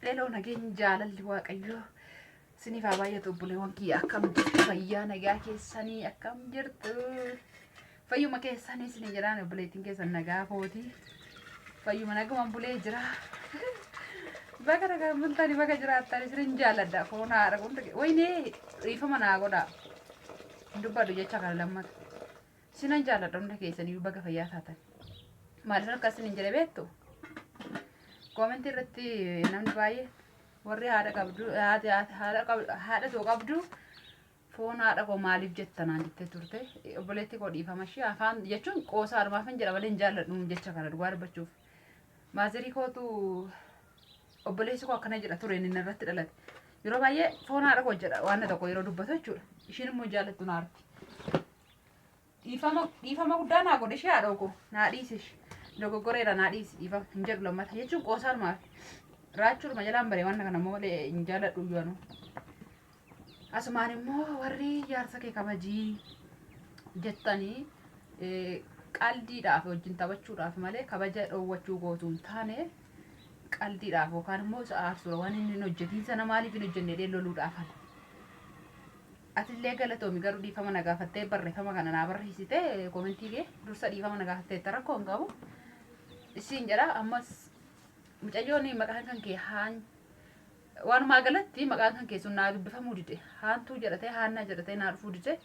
Hello nageen jaalalli waaqayyo siniif haa baay'atu obboleewwan kiyya akkam jirtu fayyaa nagaa keessanii akkam jirtu fayyuma keessanii isin jedhaan obboleettiin keessan nagaa kooti fayyuma nagaman bulee jira bakka nagaa bultanii bakka jiraattan isin jaaladha foon haadha kun wayne riifama naa godha dubbadhu jecha kana lammata sinan jaaladha hunda keessanii bakka fayyaa taatan maaliif akkas isin jedhe beektu komentii irratti namni baay'ee warri haadha qabdu haadha too qabdu foon haadha koo maaliif jettanaan jettee turte obboleetti koo dhiifama ishee afaan jechuun qoosaa armaafan jedha malee hin jaalladhu jecha kana dhugaa dubbachuuf maazirii kootu obboleessi koo akkana jedha ture inni irratti dhalate yeroo baay'ee foon haadha koo jedha waan tokko yeroo dubbatu jechuudha ishiin immoo jaallattu naarti dhiifama guddaa naa godhe ishee haadha koo naa dhiisish dogogoreera naa dhiisi dhiifama hin jedhu lammata jechuun qoosaa armaaf raachuma jalaan bare waan kana malee hin jaalladhu iyyuu asumaan immoo warri jaarsa kee kabajii jettanii qaldiidhaaf wajjin taphachuudhaaf malee kabaja dhoowwachuu gootuun taane qaldiidhaaf yookaan immoo sa'aarsura waan inni hojjetiin sana maaliif hin hojjenne loluudhaaf atillee galatoomi garuu dhiifama na gaafattee barreeffama kana naa barreessite komentii kee dursa dhiifama na gaafattee rakkoo hin qabu isiin jedha ammas mucayyoon maqaan kan kee haan waanuma galatti maqaan kan kee sun naa dubbifamuu dide haantuu jedhatee haannaa jedhatee naa dhufuu dide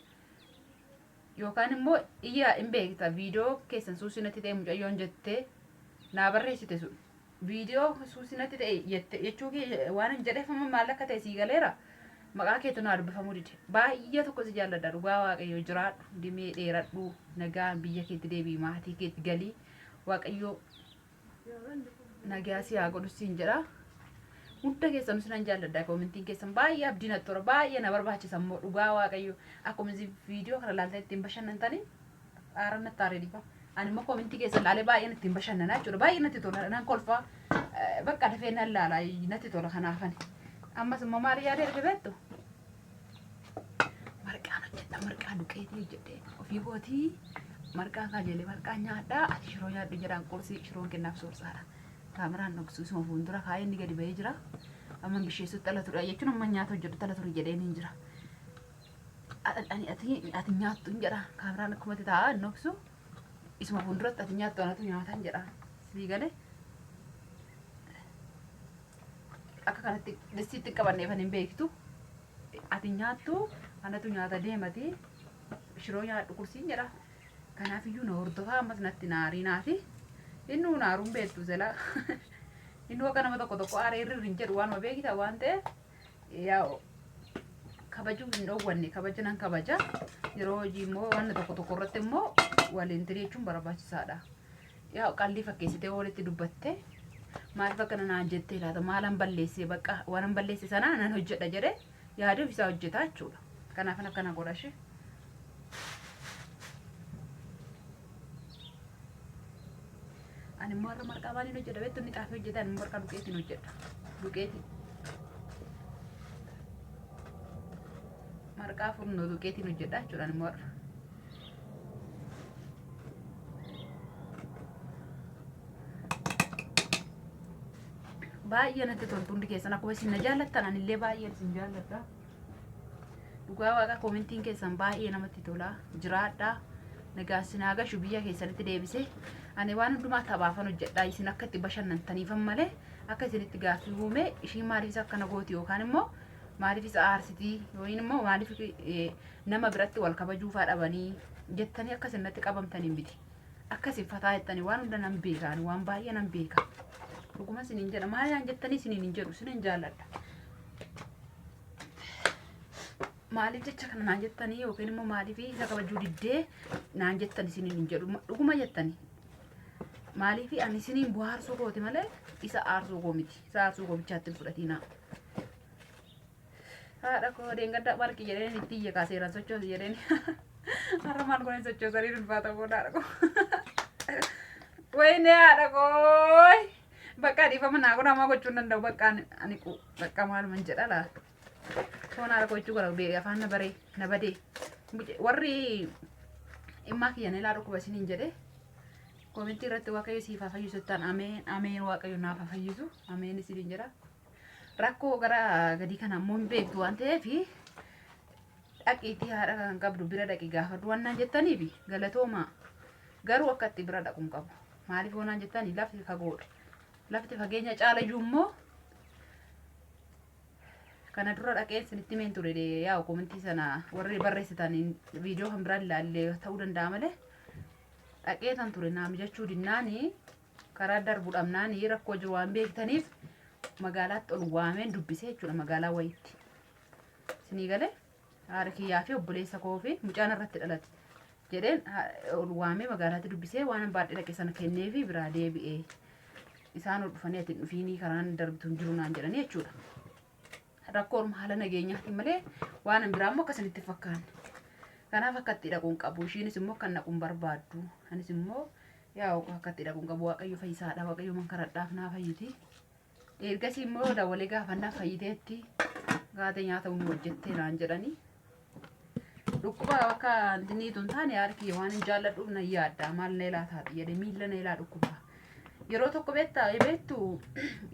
yookaan immoo iyyaa hin beekta viidiyoo keessan suusinatti ta'e mucayyoon jettee naa barreessite sun viidiyoo suusinatti ta'e jette jechuu kee waan hin jedheefama maal akka ta'e sii galeera maqaa keetu naa dubbifamuu dide baay'ee tokko si jaalladha dhugaa waaqayyo jiraadhu dimee dheeradhu nagaan biyya keetti deebii maatii keetti galii waaqayyo nagaa si haa godhu siin jedha hunda keessan sinan jaalladha komentiin keessan baay'ee abdiin attora baay'ee na barbaachisan immoo dhugaa waaqayyo akkuma viidiyoo kana laaltee ittiin bashannantanii aaran nattaaree dhiifa ani immoo komentii keessan laalee baay'ee ittiin bashannanaa jechuudha baay'ee natti tola nan kolfaa bakka dafee nan laala natti tola kanaafani ammas immoo maal yaadee erga beektu marqaan hojjetta marqaa duqeetii hojjedhee ofii kootii marqaa kaajelee marqaa nyaadhaa ati shiroo nyaadhu jedhaan qursii shiroon kennaaf soorsaadha kaameraan dhoksuusuma fuuldura kaayee inni gadi bahee jira amma bisheessutti ala ture jechuun amma nyaata hojjetu ala ture jedhee ni jira ati nyaattu hin jedha kaameraan akkuma taa'aa hin dhoksu isuma fuulduratti ati nyaattu anatu nyaata hin jedha sii galee akka kanatti listiitti qabanneefan hin beektu ati nyaattu anatu nyaata deemati shiroo nyaadhu kursiin jedha kanaaf iyyuu na hordofaa ammas natti naarii naati inni naaruun beektu zela inni akka nama tokko aaree irriin jedhu waanuma beekita waan ta'e yaa kabajuu hin dhoowwanne kabaja nan kabaja yeroo hojii immoo waan tokko irratti immoo waliin tiriichuun barbaachisaadha yaa qalbii fakkeessitee walitti dubbatte maaliif akka naan jettee laata maalan balleessee bakka waan balleesse sana nan hojjedha jedhe yaaduuf isaa hojjetaa jechuudha kanaaf akkana godhashe ani marra marqaa maaliin hojjedha beektu inni xaafii hojjetan marqaa duqeetiin hojjedha duqeetiin marqaa furnoo duqeetiin hojjedha jechuudha ani marra baay'ee natti toltu hundi keessan akkuma isin na jaallattan anillee baay'ee isin jaalladha dhugaa waaqa komentiin keessan baay'ee namatti tola jiraadha nagaa sinaa gashu biyya keessanitti deebisee ani waan hundumaa tabaafan hojjedha isin akka itti bashannantaniifan malee akka isinitti gaaffii uume ishiin maaliif akkana gooti yookaan immoo maaliif isa aarsitii yookiin immoo maaliif nama biratti wal kabajuufaa dhabanii jettanii akka isinatti qabamtaniin biti akka isin fataa jettanii waan hunda nan beekaan waan baay'ee nan beeka dhuguma isiniin jedha maalaan jettanii isiniin hin jedhu isinin jaalladha maaliif jecha kana naan jettanii yookiin immoo maaliif isa kabajuu diddee naan jettan isiniin hin jedhu dhuguma jettanii maaliif ani isiniin buhaarsuu kooti malee isa aarsuu koo miti isa aarsuu koo bichaatti fudhatiinaa haadha koo deengadda barqi jedheen itti iyya kaaseeran sochoosi jedheen har'a maal goone sochoosanii ulfaata booda haadha koo wayne haadha koo bakka dhiifama naa godhamaa gochuun danda'u bakka ani bakka maaluman jedha laata foon haadha koo jechuu gara afaan na badee warri immaa kiyyan ilaa dhukkuba isiniin jedhe komentii irratti waaqayyo siif haa fayyisu jettan ameen ameen waaqayyo naaf haa fayyisu ameen isiniin jedha rakkoo gara gadi kana ammoo hin beektu waan ta'eef dhaqiitii haadha kan qabdu bira dhaqi gaafadhu waan jettaniif galatooma garuu akka itti bira dhaquun qabu maaliif waan jettanii lafti fagoodha lafti fageenya caalayyuu immoo kana dura dhaqeen sinitti meen ture yaa komentii sana warri barreessitan viidiyoo kan biraan ilaalle ta'uu danda'a malee dhaqee tan ture naam jechuu dinnaanii karaa darbuudhamnaanii rakkoo jiru waan beektaniif magaalaatti ol waameen dubbisee jechuudha magaalaa wayitti sinii galee haadha kiyyaa fi obboleessa koo fi mucaan irratti dhalate jedheen ol waamee magaalaatti dubbisee waan baadhee dhaqe sana kennee fi biraa deebi'ee isaan ol dhufanii ati dhufiinii karaan darbituun jiru naan jedhanii jechuudha. Rakkoon haala nageenyaatiin malee waan biraa immoo akkasinitti fakkaanne. Kanaaf akka itti dhaquun qabu ishiinis immoo kan dhaquun barbaaddu anis immoo yaa akka itti dhaquun qabu waaqayyo fayyisaadha waaqayyo mankaradhaaf naa fayyiti. Ergasii immoo dawalee gaafannaaf fayyiteetti gaatee nyaata humni hojjettee naan jedhanii. Dhukkuba akka antiniituun taane harki waan hin jaalladhuuf na yaadda maal na ilaa taati jedhe miila na ilaa dhukkuba. Yeroo tokko beektu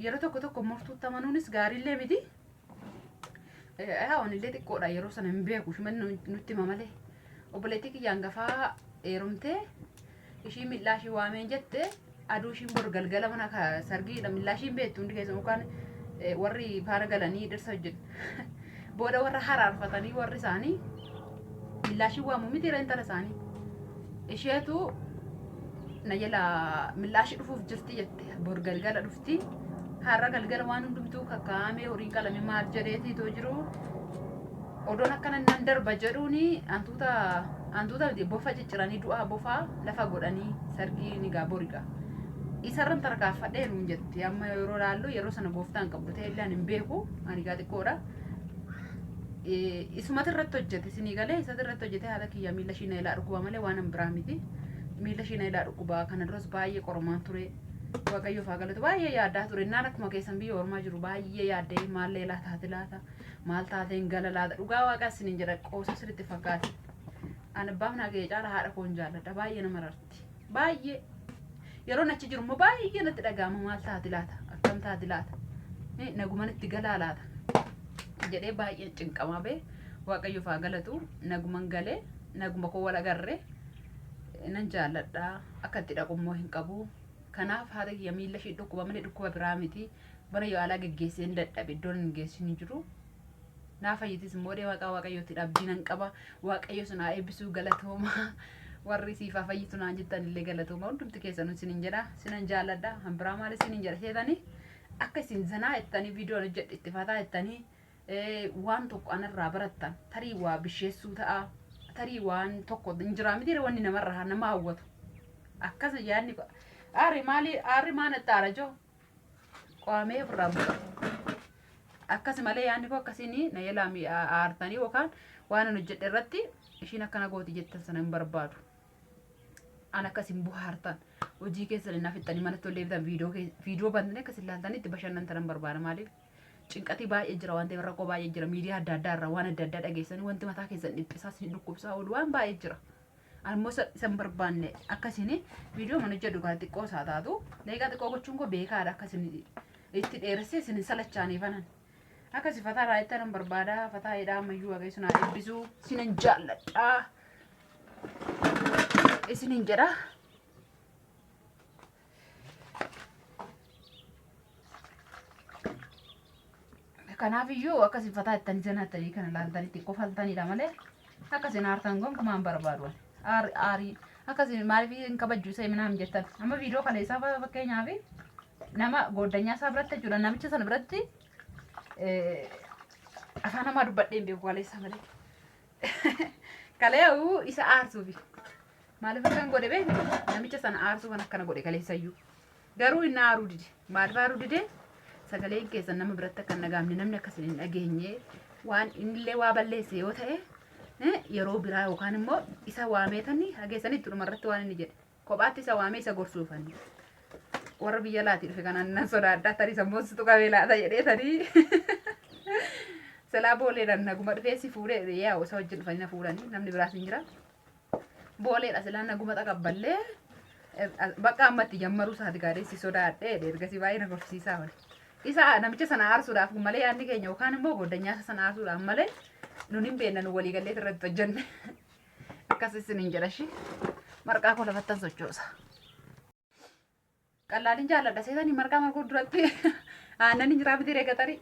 yeroo tokko murtuutti amanuunis gaariillee miti. Yaa wanillee xiqqoodha yeroo sana hin beeku shuman nutti mamalee. Obboleettii kiyyaan gafaa heerumtee ishii millaashii waameen jette aduu ishiin bor galgala mana sargiidha millaashiin beektu hundi keessa mukaan warri faana galanii dhirsa hojjetu. Booda warra haraarfatanii warri isaanii millaashii waamuu miti reentala isaanii. Isheetu na jala millaashii dhufuuf jirti jette bor galgala dhufti. Har'a galgala waan hundumtuu kakkaa'amee horiin qalame maal jedheetiitoo jiru. Odoon akkana nan darba jedhuuni antuuta bofa cicciranii du'aa bofaa lafa godhanii sargii ni gaaboriidha. Isarran tarkaanfadhee nuun jetti amma yeroo laallu yeroo sana gooftaan qabdu ta'e illee hin beeku ani gaa xiqqoodha. Isumatti irratti hojjete sinii galee isatti irratti hojjete haala kiyya miila ishii na ilaa dhukkuba malee waan hin biraa miti. Miila ishii na ilaa dhukkuba kana duras baay'ee qormaan ture. Waaqayyo faa galatu baay'ee yaaddaa ture naan akkuma keessan biyya ormaa jiru baay'ee yaaddee maal leelaa taate laata maal taateen gala laata dhugaa waaqaa isiniin jedha qoosa sirriitti fakkaate. Ani abbaaf naa ga'ee caala haadha koon jaalladha baay'ee nama rarti baay'ee yeroo achi jiru immoo baay'ee natti dhaga'ama maal taate laata akkam taate laata naguman itti galaa laata jedhee baay'ee cinqamaa bee waaqayyo faa galatu naguman galee naguma koo wal agarree nan jaalladha akka itti dhaqummoo hin qabu. Kanaaf haadha kiyya miila ishee dhukkuba malee dhukkuba biraa miti bara yaalaa geggeessee hin dadhabe iddoon hin geessin jiru. Naa fayyitis immoo waaqayyootti abdii nan qaba waaqayyo sun haa eebbisuu galatooma warri siifaa fayyitu naan jettan illee galatooma hundumti keessanuu isiniin jedha sinan jaalladha hanbiraa maal isiniin jedha seetanii akka isin zanaa jettanii viidiyoon hojjedhe itti fataa jettanii waan tokko anarraa barattan tarii waa bisheessuu ta'a tarii waan tokko hin jiraa miti wanni namarraa nama hawwatu akkas yaadni Ari maal taara jo qaamee ofirraa bu'a. Akkasii malee yaadni koo akkasiin na yaalaa aartanii yookaan waan an hojjedhe irratti ishiin akkana gooti jettan sana hin barbaadu. An akkasiin buhaartan hojii keessan naaf ittanii manatti ol deebitan viidiyoo bantanii akkasiin ilaaltanii itti bashannantan barbaada maaliif cinqatii baay'ee jira waan ta'eef rakkoo baay'ee jira miidiyaa adda addaa irraa waan adda addaa dhageessanii wanti mataa keessan dhiphisaa isin dhukkubsaa oolu waan baay'ee jira. Almoo san barbaanne akkasiin viidiyoo mana jedhu kan xiqqoo isaa taatu leeqa xiqqoo gochuun koo beekaadha akkasiin itti dheeressee isin salachaanii fanan akkasii fataa raayittaa nan barbaada fataa hidhaa ammayyuu waaqayyo sun haa eebbisuu sinan jaalladha isiniin jedha. Kanaaf iyyuu akkasii fataa ittanii sanattanii kana laaltanii xiqqoo faltanidha malee akkasiin aartan gonkumaan barbaadu. Ari akkasii maaliif hin kabajju isa himinaa hin jettan amma viidiyoo kana isaa fakkeenyaaf nama goddanyaa isaa biratti jechuudha namicha sana biratti afaan namaa dubbadhee hin beeku kaleessa malee kalee'uu isa aarsuufi maaliif akkan godhe beeku namicha sana aarsuu kan akkana godhe kaleessayyuu garuu inni aaruu dide maaliif aaruu dide sagaleen keessan nama biratti akka hin dhagaamne namni akkasiin hin dhageenye waan innillee waa balleesse yoo ta'e yeroo biraa yookaan immoo isa waameetanii hageessanitti dhumarratti waan inni jedhe kophaatti isa waamee isa gorsuufani warra biyya laatii dhufe kanaan nan sodaadhaa tarii sammoositu qabee laata jedheetanii salaa booleedhaan naguma dhufee si fuudhee yaa isa wajjin dhufanii na fuudhanii namni biraas hin jira booleedha silaa naguma xaqabballee bakka ammatti jammaruu isaati gaadheessi sodaadhee ergasii baay'ee na gorsiisaa wali Isa namicha sana aarsuudhaaf malee yaadni keenya yookaan immoo goddanyaa sana aarsuudhaaf malee nun hin beekna nu walii gallee irratti hojjenne. Akkas isiniin jedha shi. Marqaa koo lafattan sochoosa. Qallaaliin jaalladha seetanii marqaa marguu duratti aannan hin jiraa biti reegatarii.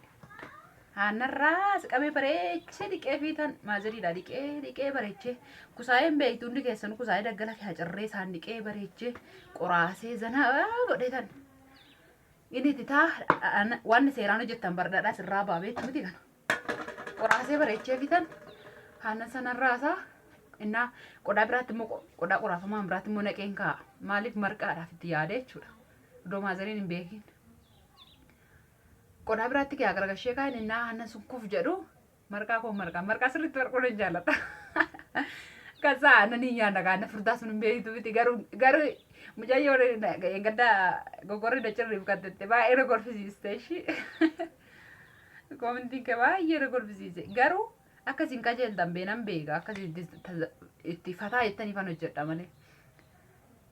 Aannan raas qabee bareechee dhiqee fiitan maaziriidha dhiqee bareechee kusaayeen beektu hundi keessan kusaayee daggala fi hacarree isaan dhiqee bareechee qoraasee zanaa godheetan. Ini titaa waan seeraan hojjettan bardadhaa sirraa baabeetti miti kana. Qoraasee bareechee fitan aannan sanarraasaa innaa qodaa biraatti immoo qodaa qoraafamaa biraatti immoo naqeen kaa'a. Maaliif marqaadhaaf itti yaadee jechuudha. Iddoo maaziriin hin beekin. Qodaa biraatti kee agargashee kaa'in innaa aannan sun kuuf jedhu marqaa koo marqaa sirriitti marquu hin jaallata. Kasaa aannan hin nyaanna kaanna furdaa sun hin beektu miti garuu mucayyoo gadda gogorri dachirriif kattette baay'ee na golfisiiste ishii. Koomintiin kee baay'ee na golfisiise garuu akkasiin qajeeltan beenan beeka akkasiin itti fataa jettanii fan hojjedha malee.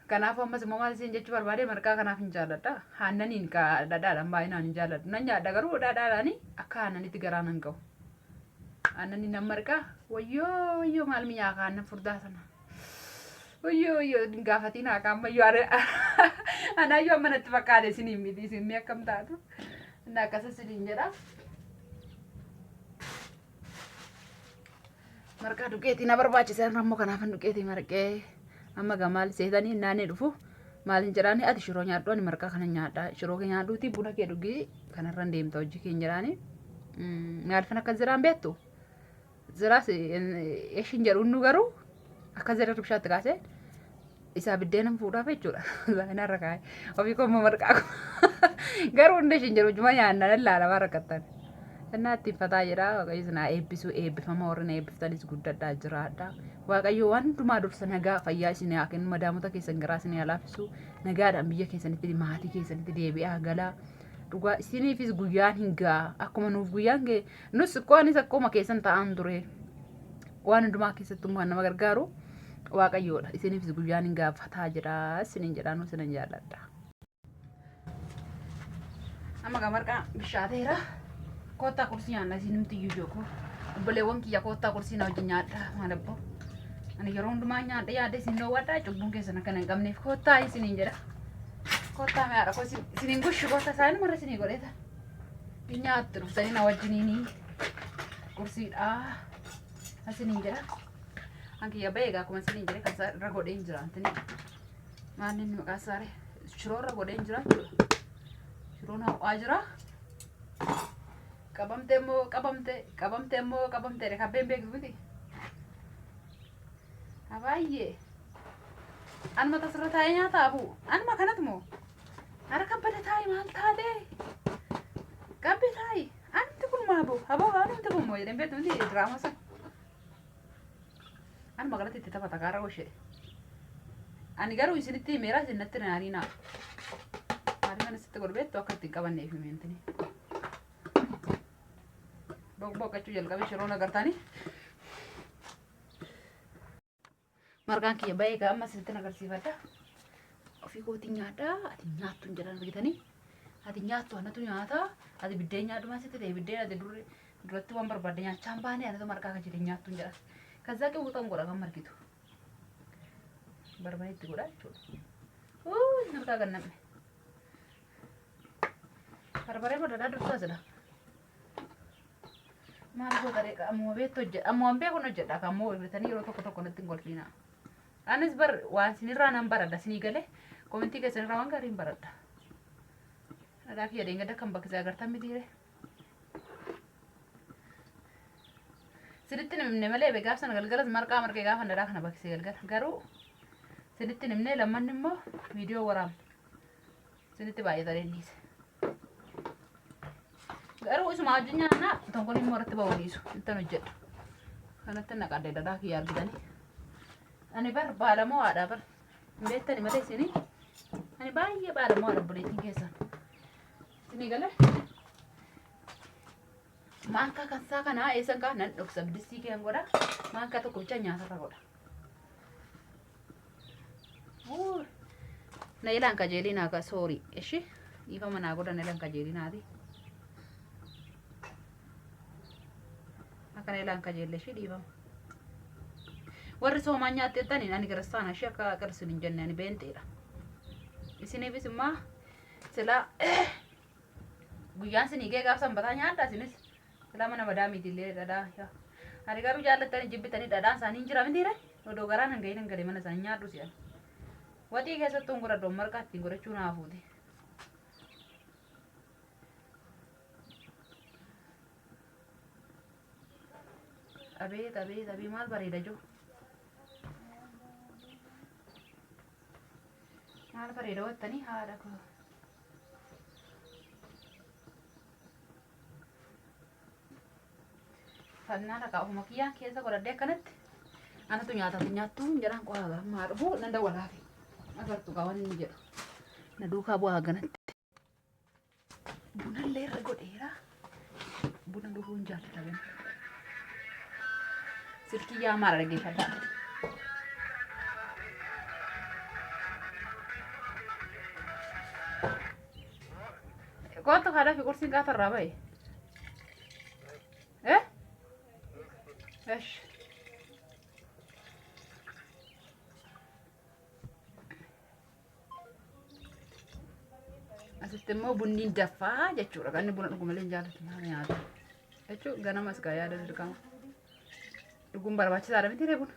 Kanaafuu ammas immoo maal isin jechuu barbaade marqaa kanaaf hin jaalladha. Aannaniin dhadhaadhaan baay'inaan hin jaalladhu. Nan nyaadha garuu dhadhaadhaan akka aannanitti garaa nan ga'u. Aannaniin nan marqaa wayyoo maal mi'aa aannan furdaa sana. Wayyoo gaafatiin haa kaammayyoo anaayyoo amma natti fakkaate isiniin miti isin akkam taatu. Inni akkas isiniin jedha. Marqaa duqeetii na barbaachisan ammoo kanaafan duqeetii marqee. Amma gamaal seetanii naannee dhufu maaliin jedhaani ati shiroo nyaadhu ani marqaa kana nyaadha shiroo kee nyaadhuuti buna kee dhugii kanarran deemta hojii keenya jedhaani maalfan akka ziraan beektu ziraas eeshin jedhuun nu garuu akka zira ribshaatti kaasee isaa biddeenan fuudhaaf jechuudha zaayinarra kaa'e ofii koommoo marqaa garuu hundi eeshin jedhu juma nyaanna laalamaa rakkattan. Innaa ittiin fataa jedha waaqayyo sinaa eebbisuu eebbifama warri na eebbiftanis guddadhaa jiraadha. Waaqayyo waan hundumaa dursa nagaa fayyaa isin haa kennu madaamota keessan garaa isin haa laaffisu nagaadhaan biyya keessanitti maatii keessanitti deebi'aa galaa dhugaa isiniifis guyyaan hin ga'a akkuma nuuf guyyaan ga'e nus qo'anis akkuma keessan ta'an ture waan hundumaa keessatti waan nama gargaaru waaqayyoodha isiniifis guyyaan hin ga'a fataa jedha isiniin jedhaan isinan jaalladha. Amma gamarqaa bishaateera. Kota kursi nyaanna isin nuti iyyuu jooku obboleewwan kiyya kottaa kursii na wajjin nyaadha maalabbo ani yeroo hundumaa nyaadha yaadde isin dhoowwadha cubbuun keessan akkana hin qabneef kottaa isiniin jedha kottaa meeyaadha ko isiniin gushi kottaa isaanii marra isinii godheeta nyaatti dhuftanii na wajjiniini kursiidha isiniin jedha an kiyya beegaa akkuma isiniin jedhe kan irra godheen jiraantini maanni inni maqaa isaare shiroo irra godheen jira shiroon hawaa jira. Qabamte mo de kabeen beektu miti. Abaayyee. Anuma tasirra taa'ee nyaata abu. Anuma kanatu moo? Ara kabbada taa'ee maal taatee? Qabbi taa'ee. Anti kun maabu. Aboo anumti kun moo jedheen beektu miti diraamaa sana. Anuma kanatti itti taphata kaara goshee. Ani garuu isinitti himeera isin natti naaniinaa. Maali mana sitti godbeettu akka ittiin qabanneef himeentini. Boqochuu jalqabe shiroo nagartaani. Marqaan kiyya baay'ee gaa amma sinitti nagarsiifadha. Ofii kootii nyaadha. Ati nyaattu hin jedhan argitanii. Ati nyaattu anatu nyaata. Ati biddeen nyaadhuma sitti ta'e biddeen ati duratti waan barbaadde nyaachaan baane anatu marqaa kan jedhe nyaattu hin jedhan. Kazzaa qewwuxan godha kan margitu. Barbaade itti godha jechuudha. Marqaa kan namne. Barbaree godhadhaa dursaa sida. Maal goota reeqa ammoo beektu hojjedha ammoo hambee kun hojjedha kan ammoo hojjetanii yeroo tokko natti hin golfiina. Anis waan sinirraa nan baradha sinii galee komintii keessanirraa waan gaarii hin baradha. Dhadhaa fi adeemgadda kan bakkisee agartan mitiire. Sinitti nimne malee gaafsan galgalas marqaa marqee gaafa dhadhaa kana bakkisee galgala garuu sinitti nimne lammanni immoo viidiyoo waraabna. Sinitti baay'atanii dhiise. Garuu isuma wajjin nyaanna tokkoon immoo irratti ba'uuniisu intan hojjedha. Kanatti naqadde dhadhaa kiyya argitanii. Ani baalamoo haadha hin beektani malee isinii. Ani baay'ee baalamoo haadha obboleettiin keessan. Isinii galee. Maankaa kansaa kanaa eessan kaa nan dhoksa biddistii kee godha. Maankaa tokko bicha nyaatarra godha. Na ilaan kajeelii naa soorii. Ishi dhiifa manaa godha na ilaan kajeelii naati. Akkana ilaan kajeelle ishee dhiibama. Warri soomaa nyaatteettanii ani kiristaana ishee akka qarsin hin jenne ani beenteedha. Isiniifis immoo sila guyyaan sinii gee gaaf sanbataa nyaadhaa isinis sila mana badaa miitillee dhadhaa. Ani garuu jaallattanii jibbitanii dhadhaan isaanii hin jira mitiire odoo garaan hin gahin hin galee mana isaanii nyaadhu si'an. Waxii keessattuu hin godhadhu marqaa ittiin godhachuu naafuuti. Abeet maal bareeda jiru. Maal bareeda wattanii haadha koo. Fannaa dhagaa ofuma kiyyaan keessa godhadhee akkanatti anatu nyaattu jedhaan qo'aa maa dhufu nan dawwalaafi agartu qaban inni jedhu na duukaa bu'aa ganatti. Bunallee irra godheera. Buna dhufuun jaalladha. Silkii yaamaadha dhaggeeffadhaa. Kootu haadhaa fi qursiin qaatarraa bahe. Esh. Asitti immoo bunni daffaa jechuudha. Kan inni buna dhugu malee hin jaallatu maal nyaata jechuudha. Ganamas gaa yaada dirqama. Dhuguun barbaachisaadha miti buna.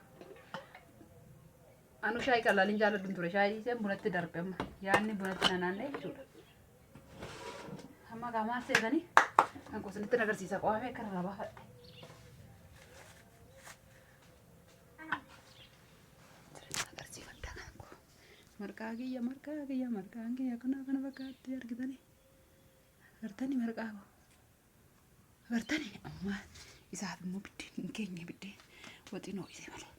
Anu shaayii qal'aaliin jaalladhu ture. Shaayii isheen bunatti darbe amma yaadni bunatti nanaannee jechuudha. Amma gaa maal seetanii kan qosanitti agarsiisa qo'amee akka irraa baafadhe. Marqaa kiyya kana fakkaatti argitanii agartanii marqaa koo agartanii amma isaaf immoo biddeen hin keenye biddeen waxinoo isee malee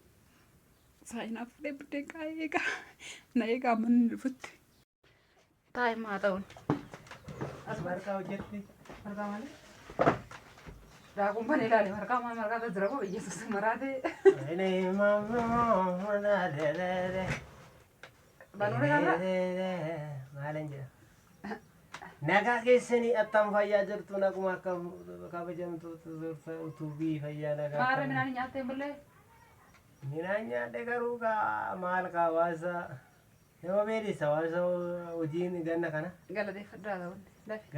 saayinaa fuudhee biddeen kaa'ee eegaa na eegaa manni dhufutti taa'imaa ta'uun as marqaa hojjetti marqaa malee daakuun bane ilaale marqaa tajaajila koo biyyeessuus maraatee. Banure kana maalen jira nagaa keessanii attam fayyaa jirtu naguma akka kabajamtu utubii fayyaa nagaa maara midhaan nyaattee bullee midhaan nyaadhe garuu gaa maal kaa waasa nama beelisa waasa hojiin ganna kana galateeffadhaa ta'uun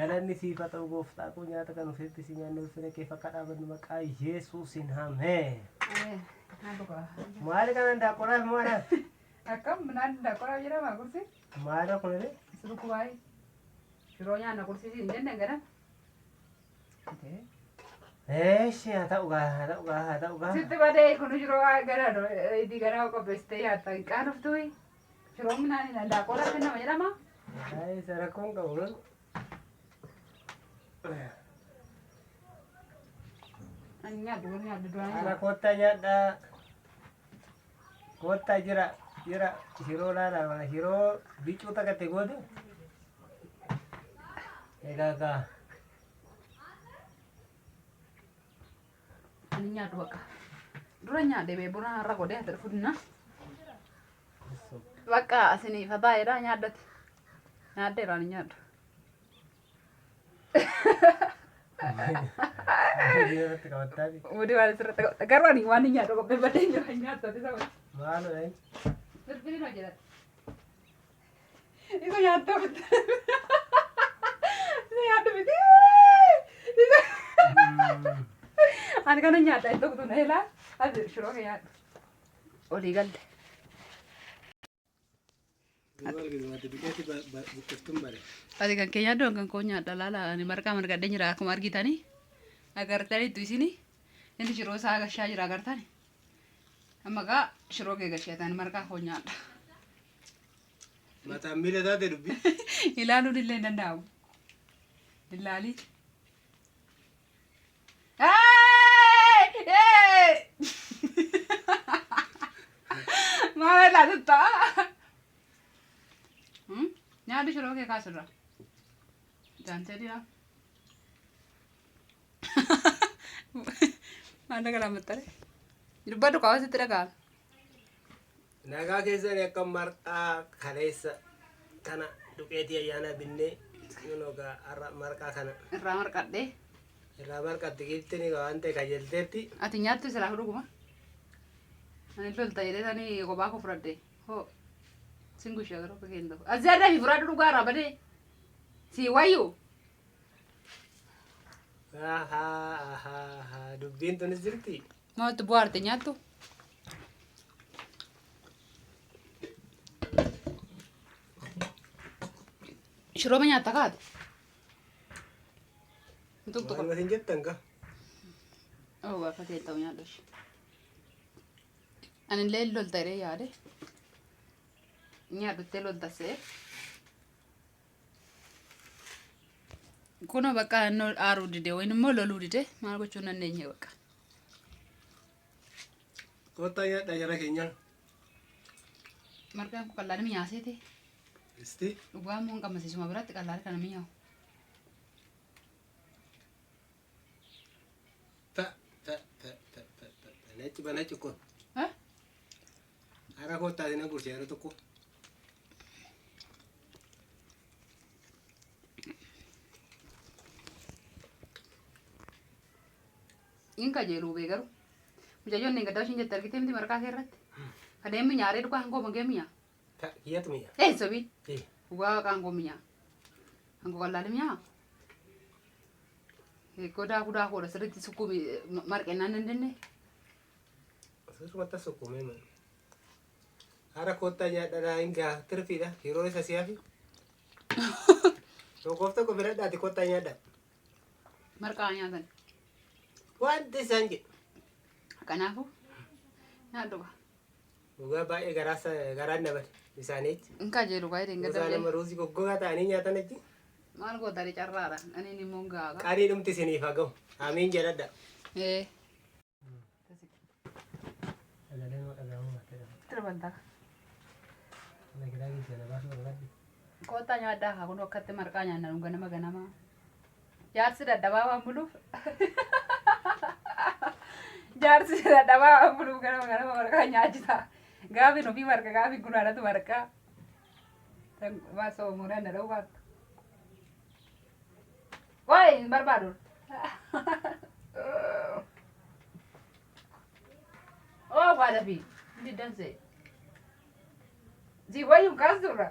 galanni siifa ta'u gooftaa koo nyaata kan ofitti si nyaanne ulfina kee fakka dhaabannu maqaa Yesuusin hamee maali kana daaqonaaf maadhaaf akkam midhaan daaqonaa jedhama kursi maala kunile surukubaay shiroo nyaanna kursi hin jenne gadan haa ta'ugaa sitti badee kunu shiroo gara idi gara qopheessitee yaadda hin qaanuftuyi shiroo midhaan daaqonaa kennama jedhama isa rakkoon qabu ani nyaaddu duraan kottaa nyaadhaa kottaa jira shiroo laala mana shiroo bicuu takkate goote egaa ani nyaadhu bakka dura nyaadhe bee buna har'a godhee ati dhufudina bakka asini fataayedha nyaadheera ani nyaadhu Mudi waan asirratti qabata garuu ani waan hin nyaadhu qopheeffadhee jira nyaattu isa wajji maal Filipino jedhan. Isa nyaattu biti. Isa nyaattu biti. Ani kana nyaadha iddoo kutuun eelaa ati shiroo kee nyaadhu. Olii galte. Ati kan kee nyaaddu kan koo nyaadha laala ani marqaa margadhee jira akkuma argitanii agartaniittu isini inni shiroo isaa gashaa jira agartani. Amma gaa shiroo kee gasheetan marqaa koo nyaadha. Mataan miila taate dubbi. Ilaaluun illee hin danda'amu. Ilaali. Maal laatutta? Nyaadhu shiroo kee kaasirra. Jaantee dira. Maal dhagaa lammattare? Dubbadhu qaama sitti dhagaa. Nagaa keessanii akka marqaa kaleessa kana dhuqeetii ayyaana binnee yookaan marqaa kana irraa marqadhee Rabar katigilti ni kaante kajeltetti. Ati nyaattu sila dhuguma. Ani lolta jedhee tani kophaa koo fudhadhe. Hoo singushee garuu fakkeenya tokko. As jaarraa fi fudhadhu dhugaa rabadee. Si wayyu. Dubbiin tunis jirti. Maaltu bu'aarte nyaattu? Shirooba nyaatta kaate? Waan masin jettan ka. Oh, gaafa ta'e ta'u nyaadhu ishee. Ani illee lolta jedhee yaade. Nyaadhuttee lolta see. Kunoo bakka aaruu dide wayin immoo loluu dide maal gochuu dandeenye bakka. Kottaa nyaadhaa jara keenya. Marqaan kun qal'aadhi mi'aaseeti. Isti. Dhugaan moo hin qammasiisuma biratti qal'aadhi kana mi'aawu. Nechi bana cuko. Hah? Ara kottaa dina gursi ara tokko. Inka jeeluu bee garuu. Mucayyoon inni gaddaa ishiin jette argitee miti marqaa kee irratti. Adeemmi nyaaree dhugaa hangoo mangee mi'aa. Kiyyatu mi'a. Sobii. Dhugaa hangoo mi'aa. Hangoo qal'aadhi mi'aa. Godaa kudaa koodha sirriitti sukkumi marqennaan dandeenye. Asirratti sukkumee mana. Ara kottaa nyaadhaa hingaa tirfiidha. Yeroo isa siyaafi. Tokkoof tokko filadhaati kottaa nyaadhaa. Marqaa nyaatan. Wanti isaan jedhu. Kanaafuu nyaadhu. Dhugaa baay'ee garaan nabade isaaniitti. Inka jeelu baay'ee hin Isaan amma ruuzii goggogaa ta'anii nyaatan achi. Maal gootanii carraadha. Ani ni immoo gaaka. Qarii dhumti isiniif haa gahu. Amiin jedhadha. Tirbantaa. Kottaa nyaadhaa haa kun akkatti marqaa nyaannan ganama ganama. Jaarsi dadhabaa waan buluuf. Jaarsi dadhabaa waan buluuf ganama ganama marqaa nyaachisa. Gaafi nufi marqa gaafi gunaadhatu marqaa. Maasoo umuudhaan na dha'uu baattu. Wai, barbaadu. Oh, pada fi. Ini dan se. Ji wayu kasura.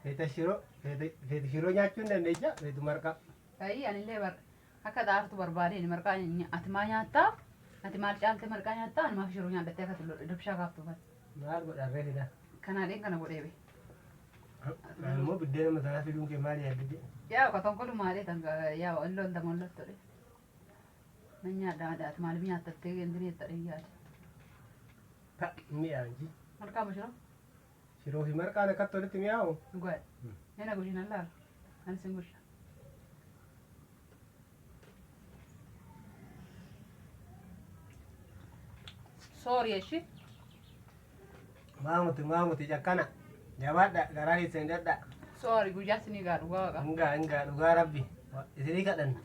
Feeta shiroo nyaachuun dandeenya feetu marqaa. Ai, ani lebar. Akka daartu barbaade ni marqaa ati maa nyaatta? Ati maal caalte marqaa nyaatta? Ani maaf shiroo nyaadhattee akka dubshaa kaaftu fat. Maal godharree fida? Kanaadhaan kana godheebe. Ammoo buddeena mataa fiduun kee maali yaadde? Yaa qotoon kolu maali tanga yaa olloon damoon lottole. Nan nyaadha adaati maal nyaattattee gandini itti dhiyyaate. Ta mi'aaji. Marqaa mashiroo? Shiroo fi marqaan akkatti walitti mi'aawu? Dhugaadha. Nena gushin allaala. Ani sin gusha. Sorry eshi. Maamuti cakkana. Jabaadha garaa keessan dadha. Sorry guyyaa sinii gaa dhugaa waqa. Hingaa dhugaa rabbi. Isinii kadhanna.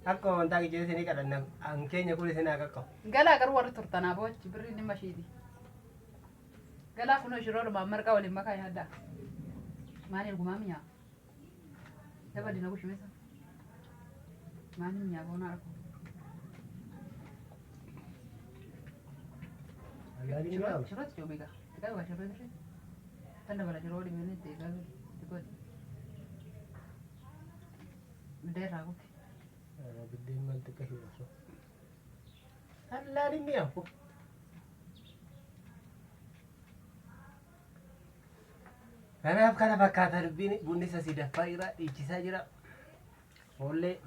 Akkuma amantaa kijjee isinii kadhanna. An keenya kun isin haa qaqqabu. Galaa garuu warri turtanaa boochi birri dhimma ishiiti. Galaa kunoo shiroo dhumaa marqaa waliin makaa yaaddaa. Maaliif gumaa mi'aa? Daba dina gushimesa. Maaliif mi'aa boonaa argu? Shirootti joo beekaa. Tikaa dhugaa shiroo dirree. Tanda bala shiroo dhibee ni ta'e gaafii. Tikooti. Biddeen raakuti. Biddeen maal xiqqaa shiroo. Hallaan inni hafu. Kanaaf kana fakkaata dubbiin bunni isa si daffaa jira dhiichisaa jira. Foollee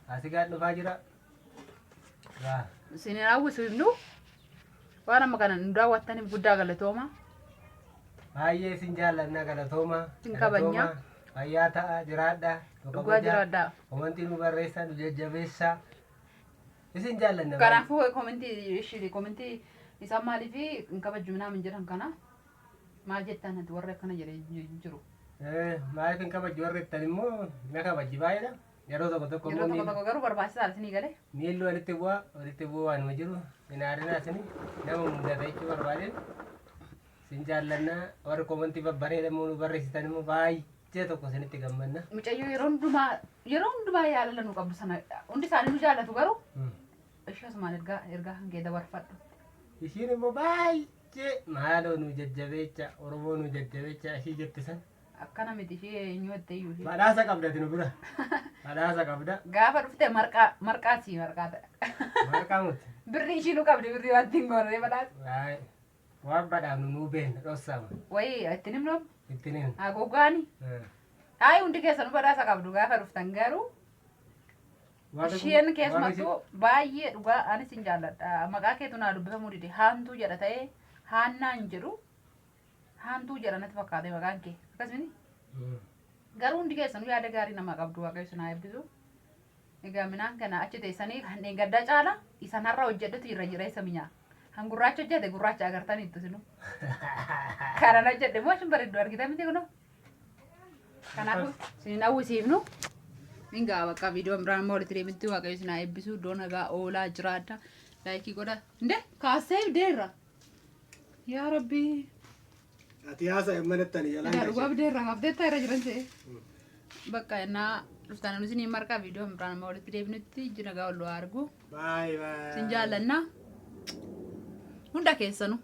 asigaan dhufaa jira. Isin raawwisu himnu waan amma kana nu daawwattaniif guddaa galatooma. Baay'ee isin jaalladha galatooma. Isin kabajna. Fayyaa ta'a jiraadha. Dhugaa jiraadha. Komentii nu barreessaa nu jajjabeessaa. Isin jaalladha. Kanaafuu komentii isaan maaliif hin kabajju minaa jedhan kana maal jettan ati warra akkana jedhee jiru. Maaliif hin kabajju warra jettan immoo na kabajji baay'eedha. Yeroo tokko garuu barbaachisaadha isinii galee. Miilli walitti bu'aa waanuma jiru hin aadinaa isinii nama mudata jechuu barbaadeen sin jaallanna warri komantii babbareedamoo nu barreessitan immoo baay'ee tokko isinitti gammanna. Mucayyoo yeroo hundumaa yaalala nu qabdu sana hundi isaanii nu jaallatu garuu ishee asumaan ergaa hangee dabarfadhu. Ishiin immoo baay'ee maaloo nu jajjabeecha Oromoo nu jajjabeecha ishii jetti san. Akkana miti ishee eenyu jettee iyyuu ishee. Badhaasa qabdati nu bira. Badhaasa qabda. Gaafa dhufte marqaati marqaa ta'a. Marqaa muti. Birri ishii nu qabdi birri waan ittiin goonee badhaasa. Waan badhaafnu nu beekna dhossaama. Wayii ittiin himnu. Ittiin himnu. Haa goggaani. Hayi hundi keessanuu badhaasa qabdu gaafa dhuftan garuu. Isheen keessumattuu baay'ee dhugaa anis hin jaalladha. Maqaa keetu naa dubbifamuu dide haantuu jedha ta'ee haannaa hin jedhu. Haantuu jedha natti fakkaate maqaan kee. Akkasumini. Garuu hundi keessanuu yaada gaarii nama qabdu waaqayyo isin haa eebbisu. Egaa minaan kana achi teessanii kanneen gaddaa caala isan har'a hojjedhutu irra jira isa minyaa. Han gurraacha hojjete gurraacha agartaniittu sinu. Kanan hojjedhe moo isin bareeddu argitan miti kunoo. Kanaafuu isin hawwisiifnu. Mingaa bakka viidiyoon biraan immoo walitti deemti waaqayyo isin haa eebbisu. Iddoo nagaa oolaa jiraadha. Laayikii godha. Inde kaasee deerra. Yaa Rabbii. Ati haasa hin manattani jalaan. Dhugaa bideerra qabdeetta irra jiran ta'e. Bakka innaa dhuftaan nuti ni marqaa viidiyoon biraan immoo walitti deemnutti jira gaa olloo argu. Bye bye. Isin jaallanna. Hunda keessanuu.